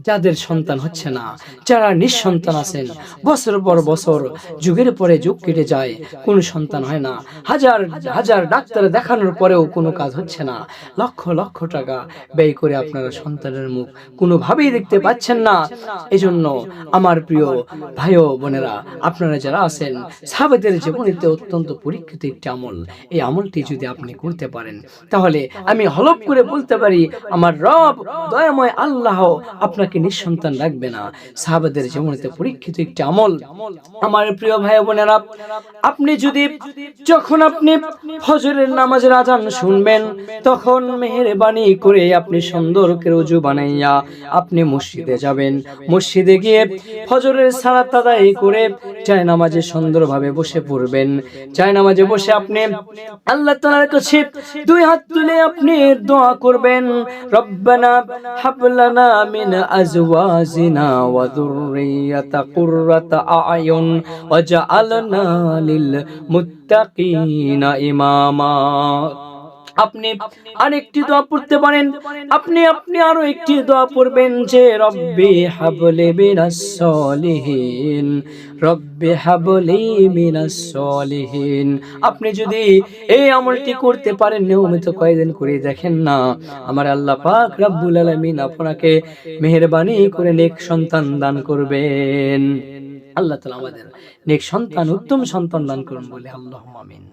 যাদের সন্তান হচ্ছে না, যারা নিঃসন্তান আছেন, বছর পর বছর, যুগের পরে যুগ কেটে যায়, কোনো সন্তান হয় না, হাজার হাজার ডাক্তার দেখানোর পরেও কোনো কাজ হচ্ছে না, লক্ষ লক্ষ টাকা ব্যয় করে আপনারা সন্তানের মুখ কোনোভাবেই দেখতে পাচ্ছেন না। এজন্য আমার প্রিয় ভাই ও বোনেরা, আপনারা যারা আছেন, সাহাবাদের জীবনীতে অত্যন্ত পরীক্ষিত একটি আমল, এই আমলটি যদি আপনি করতে পারেন, তাহলে আমি হলফ করে বলতে পারি, আমার রব দয়াময় আল্লাহ আপনাকে নিঃসন্তান রাখবে না। সাহাবাদের জীবনীতে পরীক্ষিত একটি আমল। আমার প্রিয় ভাই বোনেরা, আপনি যদি যখন আপনি ফজরের নামাজের আজান শুনবেন, তখন মেহেরবানি করে আপনি সুন্দর করে ওযু বানাইয়া আপনি মসজিদে যাবেন। মসজিদে গিয়ে ফজরের সালাত আদায় করে জায়নামাজে সুন্দরভাবে বসে পড়বেন। জায়নামাজে বসে আপনি আল্লাহ তাআলার কাছে দুই হাত তুলে আপনি দোয়া করবেন, রব্বানা হাব লানা মিন আজওয়াজিনা ওয়া যুররিয়াতা কুররাতা আয়ুন ওয়াজআলনা লিল মুত্তাকিনা ইমামা। আপনি আরেকটি দোয়া পড়তে পারেন, আপনি আরো একটি দোয়া পড়বেন যে রব্বি হাবলি মিনাস সলিহিন, রব্বি হাবলি মিনাস সলিহিন। আপনি যদি এই আমলটি করতে পারেন, নিয়মিত কয়েকদিন করে দেখেন না, আমার আল্লাহ পাক রব্বুল আলামিন আপনাকে মেহেরবানি করে নেক সন্তান দান করবেন। আল্লাহ তাআলা আমাদের নেক সন্তান, উত্তম সন্তান দান করুন বলে আল্লাহুম্মা আমিন।